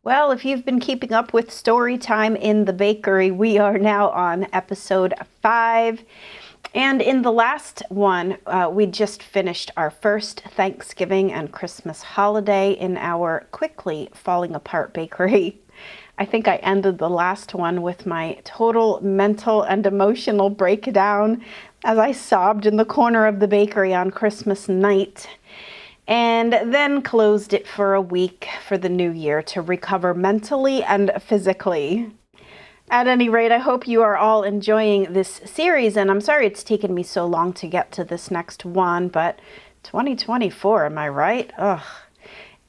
Well, if you've been keeping up with story time in the bakery, we are now on episode 5. And in the last one, we just finished our first Thanksgiving and Christmas holiday in our quickly falling apart bakery. I think I ended the last one with my total mental and emotional breakdown as I sobbed in the corner of the bakery on Christmas night, and then closed it for a week for the new year to recover mentally and physically. At any rate, I hope you are all enjoying this series, and I'm sorry it's taken me so long to get to this next one, but 2024, am I right? Ugh.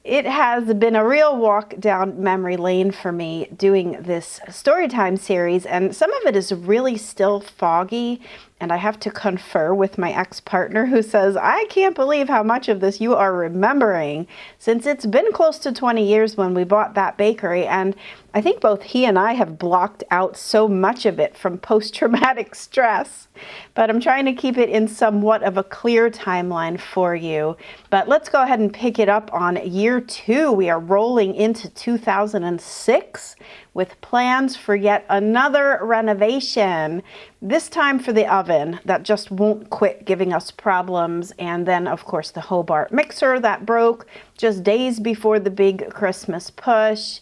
It has been a real walk down memory lane for me doing this Storytime series, and some of it is really still foggy, and I have to confer with my ex-partner who says, I can't believe how much of this you are remembering, since it's been close to 20 years when we bought that bakery, and I think both he and I have blocked out so much of it from post-traumatic stress. But I'm trying to keep it in somewhat of a clear timeline for you. But let's go ahead and pick it up on year 2. We are rolling into 2006 with plans for yet another renovation. This time for the oven that just won't quit giving us problems. And then, of course, the Hobart mixer that broke just days before the big Christmas push.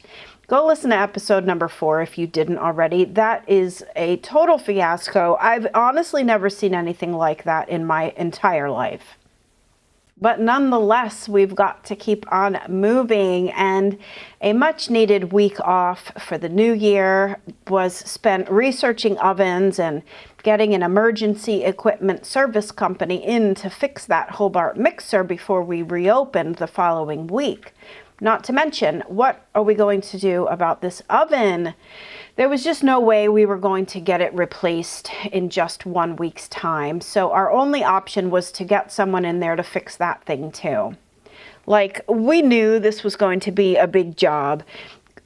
Go listen to episode number 4 if you didn't already. That is a total fiasco. I've honestly never seen anything like that in my entire life. But nonetheless, we've got to keep on moving, and a much needed week off for the new year was spent researching ovens and getting an emergency equipment service company in to fix that Hobart mixer before we reopened the following week. Not to mention, what are we going to do about this oven? There was just no way we were going to get it replaced in just 1 week's time. So our only option was to get someone in there to fix that thing too. Like, we knew this was going to be a big job.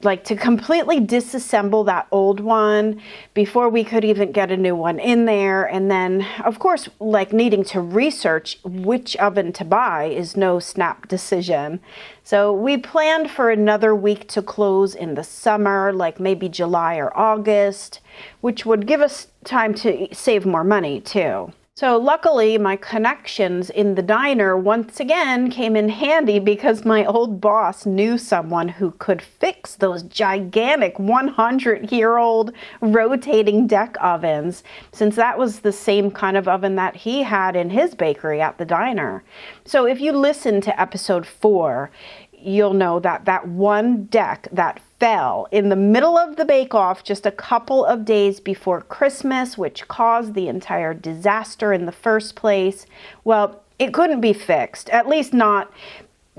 Like, to completely disassemble that old one before we could even get a new one in there. And then, of course, like, needing to research which oven to buy is no snap decision. So we planned for another week to close in the summer, like maybe July or August, which would give us time to save more money too. So luckily, my connections in the diner once again came in handy because my old boss knew someone who could fix those gigantic 100-year-old rotating deck ovens, since that was the same kind of oven that he had in his bakery at the diner. So if you listen to episode 4, you'll know that that one deck that fell in the middle of the bake-off just a couple of days before Christmas, which caused the entire disaster in the first place, well, it couldn't be fixed, at least not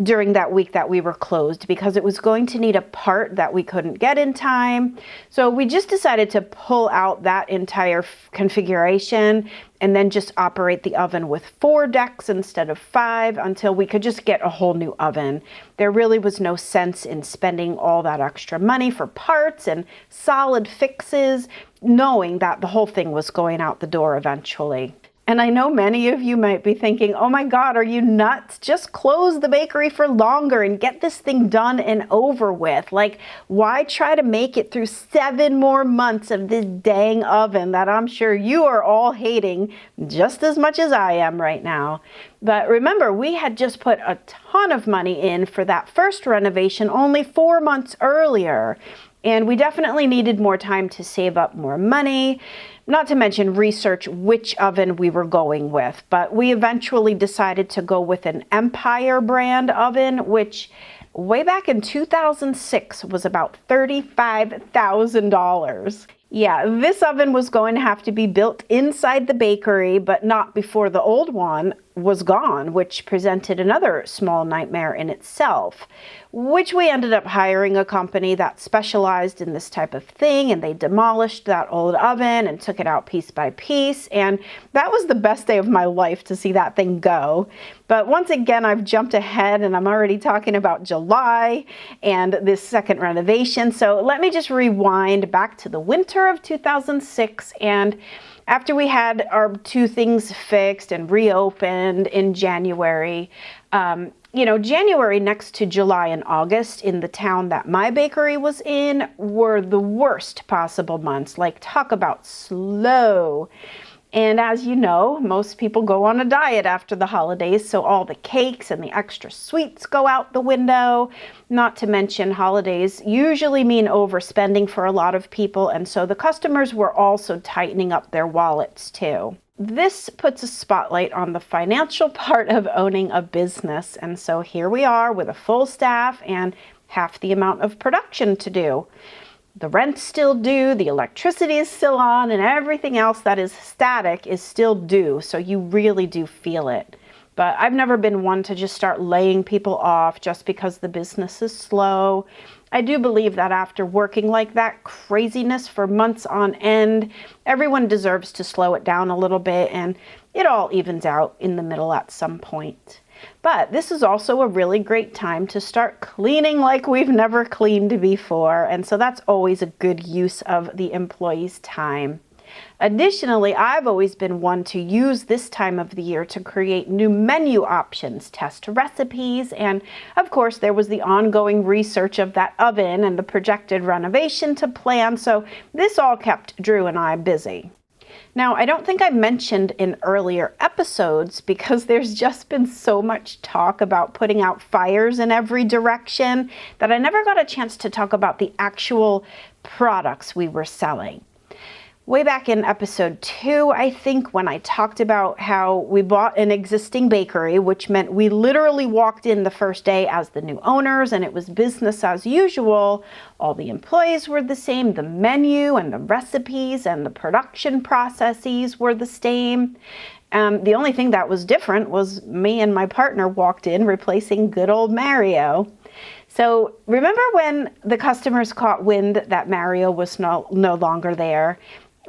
during that week that we were closed, because it was going to need a part that we couldn't get in time. So we just decided to pull out that entire configuration and then just operate the oven with 4 decks instead of 5 until we could just get a whole new oven. There really was no sense in spending all that extra money for parts and solid fixes, knowing that the whole thing was going out the door eventually. And I know many of you might be thinking, oh my God, are you nuts? Just close the bakery for longer and get this thing done and over with. Like, why try to make it through 7 more months of this dang oven that I'm sure you are all hating just as much as I am right now? But remember, we had just put a ton of money in for that first renovation only 4 months earlier. And we definitely needed more time to save up more money, not to mention research which oven we were going with. But we eventually decided to go with an Empire brand oven, which way back in 2006 was about $35,000. Yeah, this oven was going to have to be built inside the bakery, but not before the old one was gone, which presented another small nightmare in itself, which we ended up hiring a company that specialized in this type of thing, and they demolished that old oven and took it out piece by piece, and that was the best day of my life to see that thing go. But once again, I've jumped ahead and I'm already talking about July and this second renovation, so let me just rewind back to the winter of 2006, and after we had our 2 things fixed and reopened in January, January next to July and August in the town that my bakery was in were the worst possible months. Like, talk about slow. And as you know, most people go on a diet after the holidays, so all the cakes and the extra sweets go out the window. Not to mention, holidays usually mean overspending for a lot of people, and so the customers were also tightening up their wallets too. This puts a spotlight on the financial part of owning a business, and so here we are with a full staff and half the amount of production to do. The rent's still due, the electricity is still on, and everything else that is static is still due, so you really do feel it. But I've never been one to just start laying people off just because the business is slow. I do believe that after working like that craziness for months on end, everyone deserves to slow it down a little bit, and it all evens out in the middle at some point. But this is also a really great time to start cleaning like we've never cleaned before, and so that's always a good use of the employees' time. Additionally, I've always been one to use this time of the year to create new menu options, test recipes, and of course there was the ongoing research of that oven and the projected renovation to plan, so this all kept Drew and I busy. Now, I don't think I mentioned in earlier episodes because there's just been so much talk about putting out fires in every direction that I never got a chance to talk about the actual products we were selling. Way back in episode 2, I think, when I talked about how we bought an existing bakery, which meant we literally walked in the first day as the new owners and it was business as usual. All the employees were the same, the menu and the recipes and the production processes were the same. The only thing that was different was me and my partner walked in replacing good old Mario. So remember when the customers caught wind that Mario was no longer there?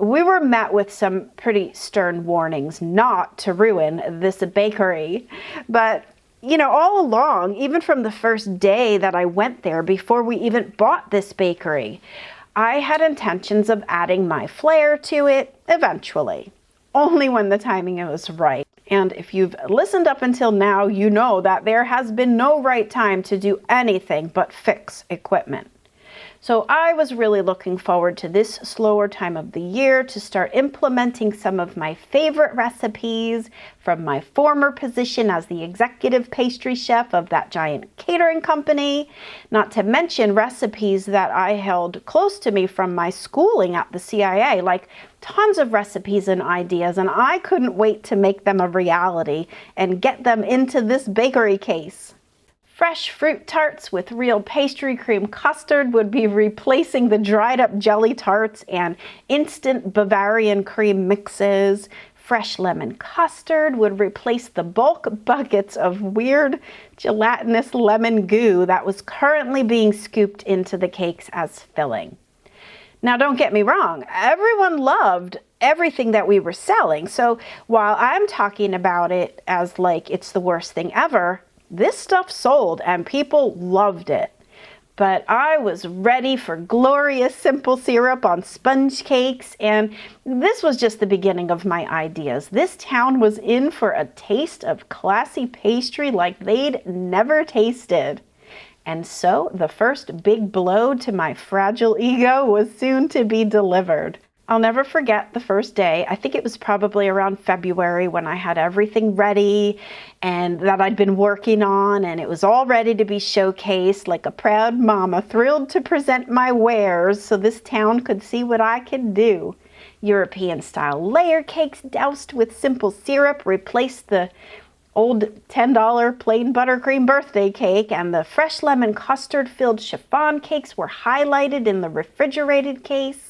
We were met with some pretty stern warnings not to ruin this bakery. But, all along, even from the first day that I went there, before we even bought this bakery, I had intentions of adding my flair to it eventually, only when the timing was right. And if you've listened up until now, you know that there has been no right time to do anything but fix equipment. So I was really looking forward to this slower time of the year to start implementing some of my favorite recipes from my former position as the executive pastry chef of that giant catering company, not to mention recipes that I held close to me from my schooling at the CIA, like tons of recipes and ideas, and I couldn't wait to make them a reality and get them into this bakery case. Fresh fruit tarts with real pastry cream custard would be replacing the dried up jelly tarts and instant Bavarian cream mixes. Fresh lemon custard would replace the bulk buckets of weird gelatinous lemon goo that was currently being scooped into the cakes as filling. Now, don't get me wrong, everyone loved everything that we were selling. So while I'm talking about it as like it's the worst thing ever, this stuff sold and people loved it. But I was ready for glorious simple syrup on sponge cakes, and this was just the beginning of my ideas. This town was in for a taste of classy pastry like they'd never tasted. And so the first big blow to my fragile ego was soon to be delivered. I'll never forget the first day. I think it was probably around February when I had everything ready and that I'd been working on, and it was all ready to be showcased like a proud mama, thrilled to present my wares so this town could see what I could do. European-style layer cakes doused with simple syrup replaced the old $10 plain buttercream birthday cake, and the fresh lemon custard-filled chiffon cakes were highlighted in the refrigerated case.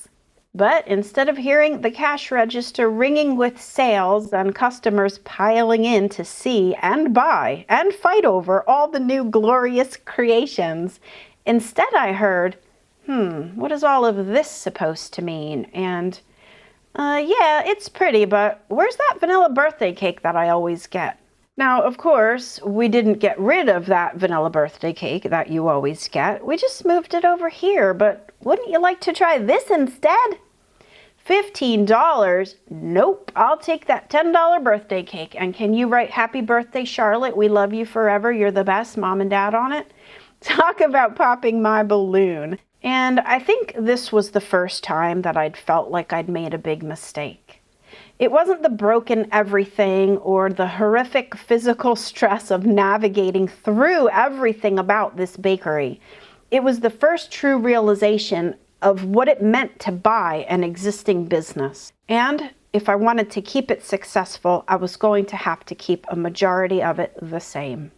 But instead of hearing the cash register ringing with sales and customers piling in to see and buy and fight over all the new glorious creations, instead I heard, what is all of this supposed to mean? And, yeah, it's pretty, but where's that vanilla birthday cake that I always get? Now, of course, we didn't get rid of that vanilla birthday cake that you always get. We just moved it over here, but wouldn't you like to try this instead? $15? Nope, I'll take that $10 birthday cake. And can you write happy birthday, Charlotte? We love you forever. You're the best, Mom and Dad on it. Talk about popping my balloon. And I think this was the first time that I'd felt like I'd made a big mistake. It wasn't the broken everything or the horrific physical stress of navigating through everything about this bakery. It was the first true realization of what it meant to buy an existing business. And if I wanted to keep it successful, I was going to have to keep a majority of it the same.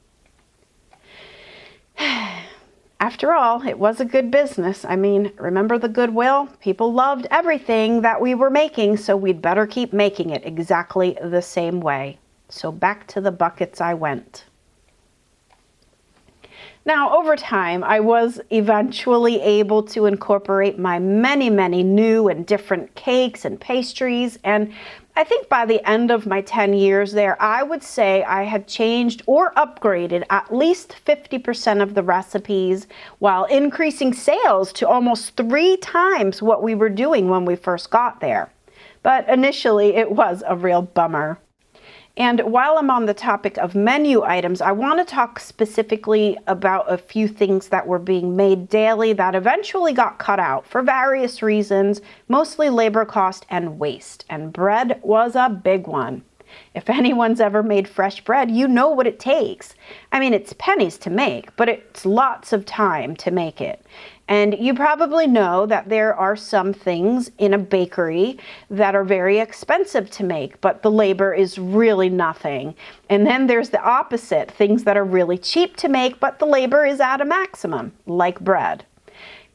After all, it was a good business. I mean, remember the goodwill? People loved everything that we were making, so we'd better keep making it exactly the same way. So back to the buckets I went. Now, over time, I was eventually able to incorporate my many new and different cakes and pastries, and I think by the end of my 10 years there, I would say I had changed or upgraded at least 50% of the recipes while increasing sales to almost 3 times what we were doing when we first got there. But initially, it was a real bummer. And while I'm on the topic of menu items, I want to talk specifically about a few things that were being made daily that eventually got cut out for various reasons, mostly labor cost and waste. And bread was a big one. If anyone's ever made fresh bread, you know what it takes. I mean, it's pennies to make, but it's lots of time to make it. And you probably know that there are some things in a bakery that are very expensive to make, but the labor is really nothing. And then there's the opposite, things that are really cheap to make, but the labor is at a maximum, like bread.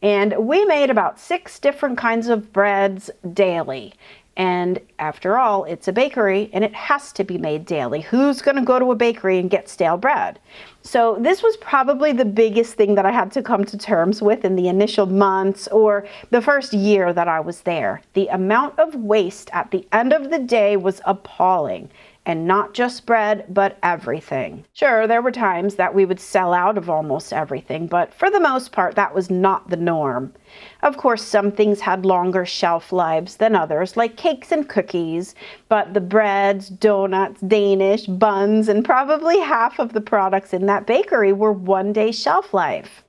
And we made about 6 different kinds of breads daily. And after all, it's a bakery and it has to be made daily. Who's going to go to a bakery and get stale bread? So this was probably the biggest thing that I had to come to terms with in the initial months or the first year that I was there. The amount of waste at the end of the day was appalling. And not just bread, but everything. Sure, there were times that we would sell out of almost everything, but for the most part, that was not the norm. Of course, some things had longer shelf lives than others, like cakes and cookies, but the breads, donuts, Danish, buns, and probably half of the products in that bakery were 1-day shelf life.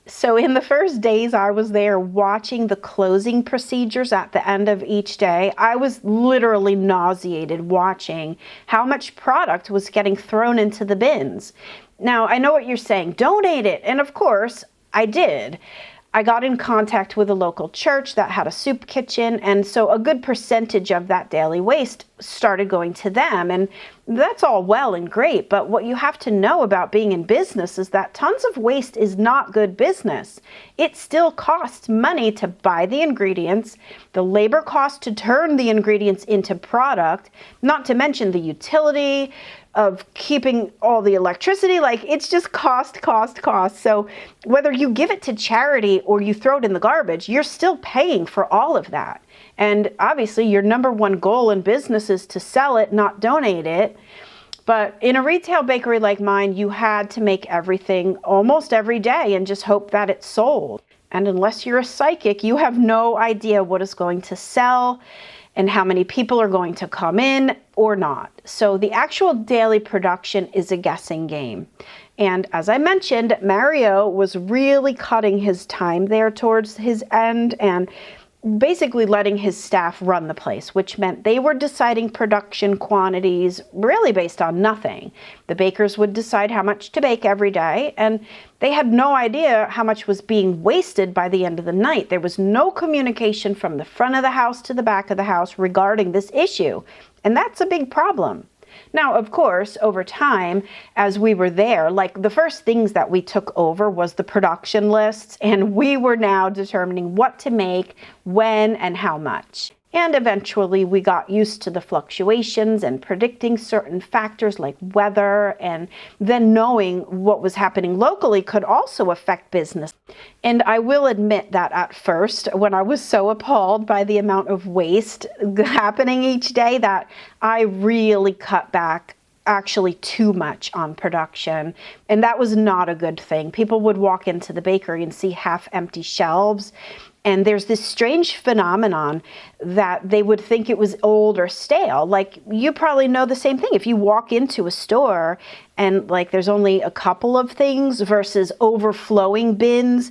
So in the first days I was there watching the closing procedures at the end of each day, I was literally nauseated watching how much product was getting thrown into the bins. Now, I know what you're saying, donate it. And of course, I did. I got in contact with a local church that had a soup kitchen, and so a good percentage of that daily waste started going to them. And that's all well and great, but what you have to know about being in business is that tons of waste is not good business. It still costs money to buy the ingredients, the labor cost to turn the ingredients into product, not to mention the utility of keeping all the electricity. Like, it's just cost. So whether you give it to charity or you throw it in the garbage, you're still paying for all of that. And obviously your number one goal in business is to sell it, not donate it. But in a retail bakery like mine, you had to make everything almost every day and just hope that it sold. And unless you're a psychic, you have no idea what is going to sell and how many people are going to come in or not. So the actual daily production is a guessing game. And as I mentioned, Mario was really cutting his time there towards his end and basically letting his staff run the place, which meant they were deciding production quantities really based on nothing. The bakers would decide how much to bake every day, and they had no idea how much was being wasted by the end of the night. There was no communication from the front of the house to the back of the house regarding this issue, and that's a big problem. Now, of course, over time, as we were there, like the first things that we took over was the production lists, and we were now determining what to make, when, and how much. And eventually we got used to the fluctuations and predicting certain factors like weather, and then knowing what was happening locally could also affect business. And I will admit that at first, when I was so appalled by the amount of waste happening each day, that I really cut back actually too much on production. And that was not a good thing. People would walk into the bakery and see half empty shelves. And there's this strange phenomenon that they would think it was old or stale. Like, you probably know the same thing. If you walk into a store and like there's only a couple of things versus overflowing bins,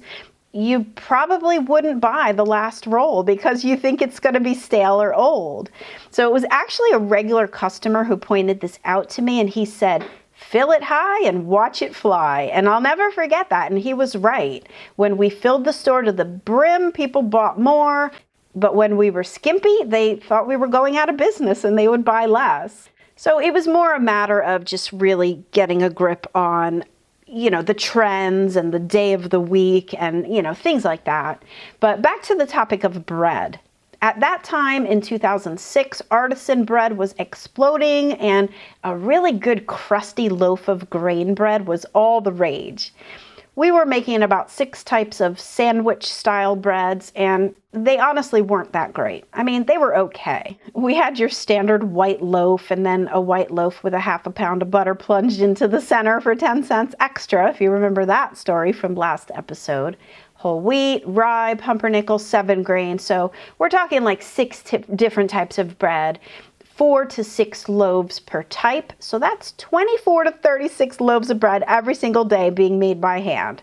you probably wouldn't buy the last roll because you think it's going to be stale or old. So it was actually a regular customer who pointed this out to me, and he said, fill it high and watch it fly. And I'll never forget that. And he was right. When we filled the store to the brim, people bought more. But when we were skimpy, they thought we were going out of business and they would buy less. So it was more a matter of just really getting a grip on, the trends and the day of the week and, things like that. But back to the topic of bread. At that time in 2006, artisan bread was exploding, and a really good crusty loaf of grain bread was all the rage. We were making about 6 types of sandwich-style breads, and they honestly weren't that great. I mean, they were okay. We had your standard white loaf, and then a white loaf with a half a pound of butter plunged into the center for 10 cents extra, if you remember that story from last episode. Whole wheat, rye, pumpernickel, 7 grain. So we're talking like 6 different types of bread, 4 to 6 loaves per type. So that's 24 to 36 loaves of bread every single day being made by hand.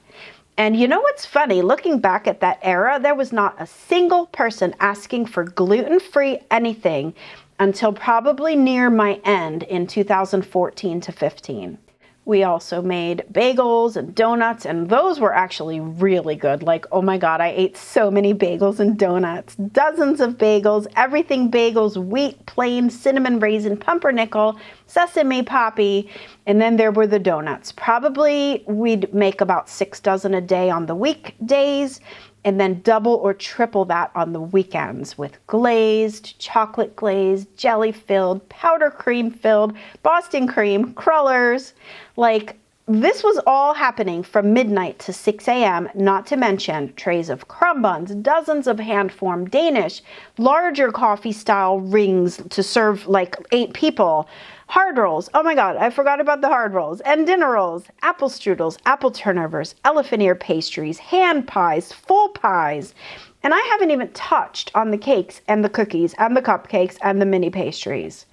And you know what's funny? Looking back at that era, there was not a single person asking for gluten-free anything until probably near my end in 2014 to 15. We also made bagels and donuts, and those were actually really good. Like, oh my God, I ate so many bagels and donuts. Dozens of bagels, everything bagels, wheat, plain, cinnamon raisin, pumpernickel, sesame poppy, and then there were the donuts. Probably we'd make about 6 dozen a day on the weekdays, and then double or triple that on the weekends with glazed, chocolate glazed, jelly filled, powder cream filled, Boston cream, crullers. Like, this was all happening from midnight to 6 a.m., not to mention trays of crumb buns, dozens of hand-formed Danish, larger coffee-style rings to serve like 8 people, hard rolls, oh my God, I forgot about the hard rolls, and dinner rolls, apple strudels, apple turnovers, elephant ear pastries, hand pies, full pies, and I haven't even touched on the cakes and the cookies and the cupcakes and the mini pastries.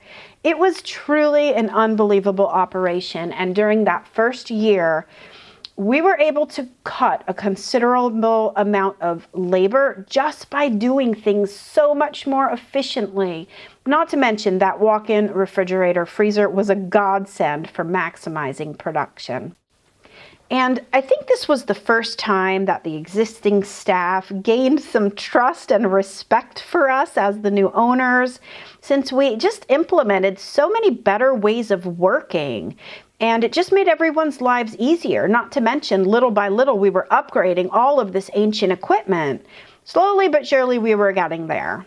It was truly an unbelievable operation, and during that first year, we were able to cut a considerable amount of labor just by doing things so much more efficiently. Not to mention that walk-in refrigerator freezer was a godsend for maximizing production. And I think this was the first time that the existing staff gained some trust and respect for us as the new owners, since we just implemented so many better ways of working. And it just made everyone's lives easier. Not to mention, little by little, we were upgrading all of this ancient equipment. Slowly but surely, we were getting there.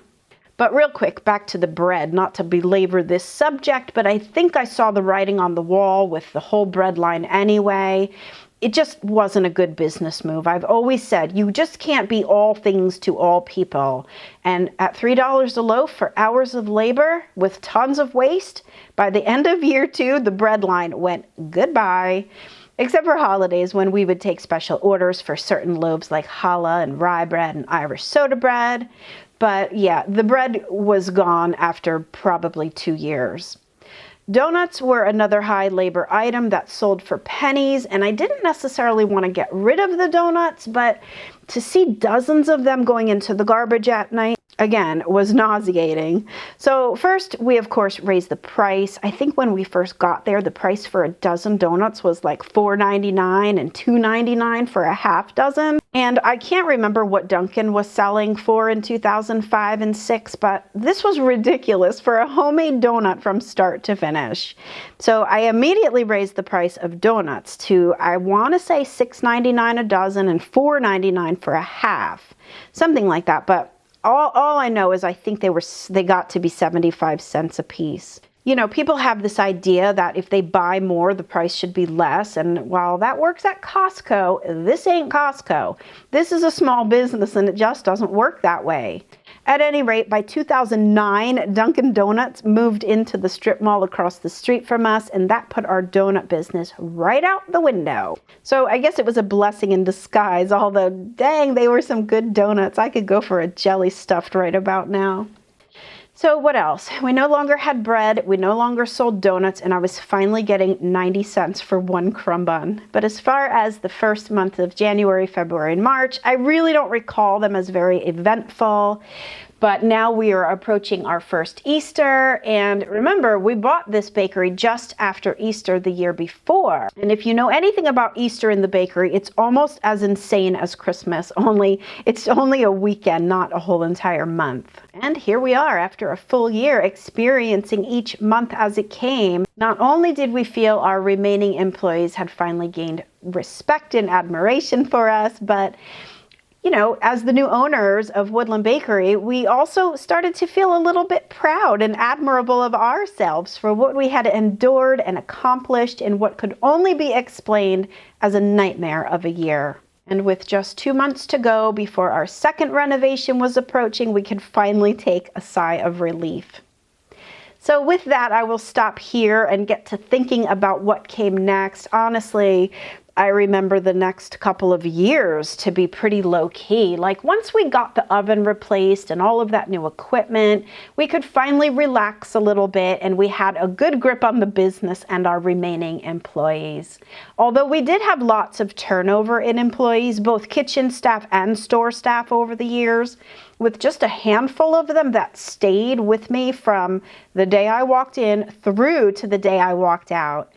But real quick, back to the bread, not to belabor this subject, but I think I saw the writing on the wall with the whole bread line anyway. It just wasn't a good business move. I've always said, you just can't be all things to all people. And at $3 a loaf for hours of labor with tons of waste, by the end of year 2, the bread line went goodbye. Except for holidays when we would take special orders for certain loaves like challah and rye bread and Irish soda bread. But yeah, the bread was gone after probably 2 years. Donuts were another high labor item that sold for pennies, and I didn't necessarily want to get rid of the donuts, but to see dozens of them going into the garbage at night, again, was nauseating. So first, we of course raised the price. I think when we first got there, the price for a dozen donuts was like $4.99 and $2.99 for a half dozen. And I can't remember what Dunkin' was selling for in 2005 and 6, but this was ridiculous for a homemade donut from start to finish. So I immediately raised the price of donuts to, I want to say $6.99 a dozen and $4.99 for a half, something like that. But all I know is I think they got to be 75 cents a piece. You know, people have this idea that if they buy more, the price should be less. And while that works at Costco, this ain't Costco. This is a small business and it just doesn't work that way. At any rate, by 2009, Dunkin' Donuts moved into the strip mall across the street from us, and that put our donut business right out the window. So I guess it was a blessing in disguise, although dang, they were some good donuts. I could go for a jelly stuffed right about now. So what else? We no longer had bread, we no longer sold donuts, and I was finally getting 90 cents for one crumb bun. But as far as the first month of January, February, and March, I really don't recall them as very eventful. But now we are approaching our first Easter, and remember, we bought this bakery just after Easter the year before. And if you know anything about Easter in the bakery, it's almost as insane as Christmas, only it's only a weekend, not a whole entire month. And here we are after a full year experiencing each month as it came. Not only did we feel our remaining employees had finally gained respect and admiration for us, but you know, as the new owners of Woodland Bakery, we also started to feel a little bit proud and admirable of ourselves for what we had endured and accomplished in what could only be explained as a nightmare of a year. And with just 2 months to go before our second renovation was approaching, we could finally take a sigh of relief. So with that, I will stop here and get to thinking about what came next. Honestly, I remember the next couple of years to be pretty low-key. Like once we got the oven replaced and all of that new equipment, we could finally relax a little bit and we had a good grip on the business and our remaining employees. Although we did have lots of turnover in employees, both kitchen staff and store staff over the years, with just a handful of them that stayed with me from the day I walked in through to the day I walked out.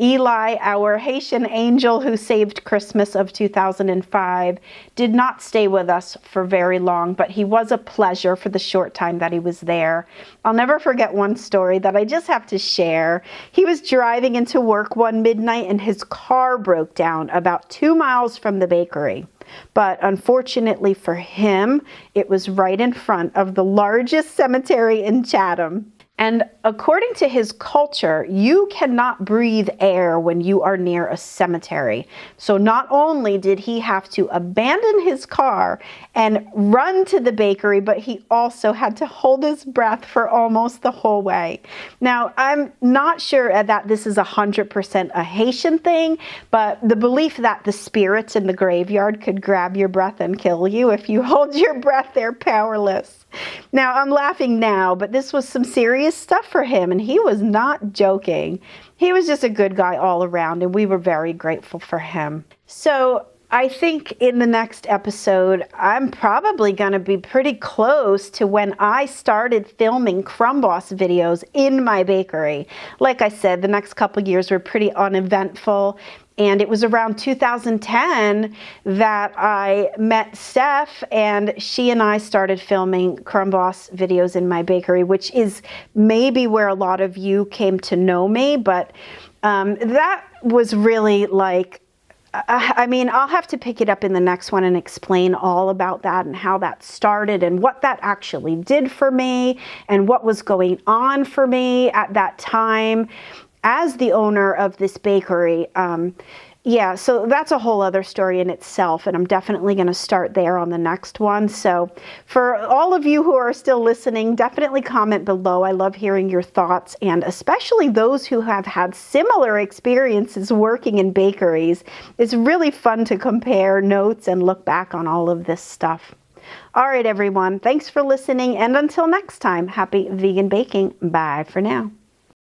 Eli, our Haitian Angel who saved Christmas of 2005, did not stay with us for very long, but he was a pleasure for the short time that he was there. I'll never forget one story that I just have to share. He was driving into work one midnight and his car broke down about 2 miles from the bakery. But unfortunately for him, it was right in front of the largest cemetery in Chatham. And according to his culture, you cannot breathe air when you are near a cemetery. So not only did he have to abandon his car and run to the bakery, but he also had to hold his breath for almost the whole way. Now, I'm not sure that this is 100% a Haitian thing, but the belief that the spirits in the graveyard could grab your breath and kill you if you hold your breath, they're powerless. Now, I'm laughing now, but this was some serious stuff for him, and he was not joking. He was just a good guy all around, and we were very grateful for him. So I think in the next episode, I'm probably going to be pretty close to when I started filming Crumb Boss videos in my bakery. Like I said, the next couple years were pretty uneventful. And it was around 2010 that I met Steph, and she and I started filming Crumb Boss videos in my bakery, which is maybe where a lot of you came to know me. But that was really like, I mean, I'll have to pick it up in the next one and explain all about that and how that started and what that actually did for me and what was going on for me at that time as the owner of this bakery. Yeah, so that's a whole other story in itself, and I'm definitely going to start there on the next one. So for all of you who are still listening, definitely comment below. I love hearing your thoughts, and especially those who have had similar experiences working in bakeries. It's really fun to compare notes and look back on all of this stuff. All right, everyone, thanks for listening, and until next time, happy vegan baking. Bye for now.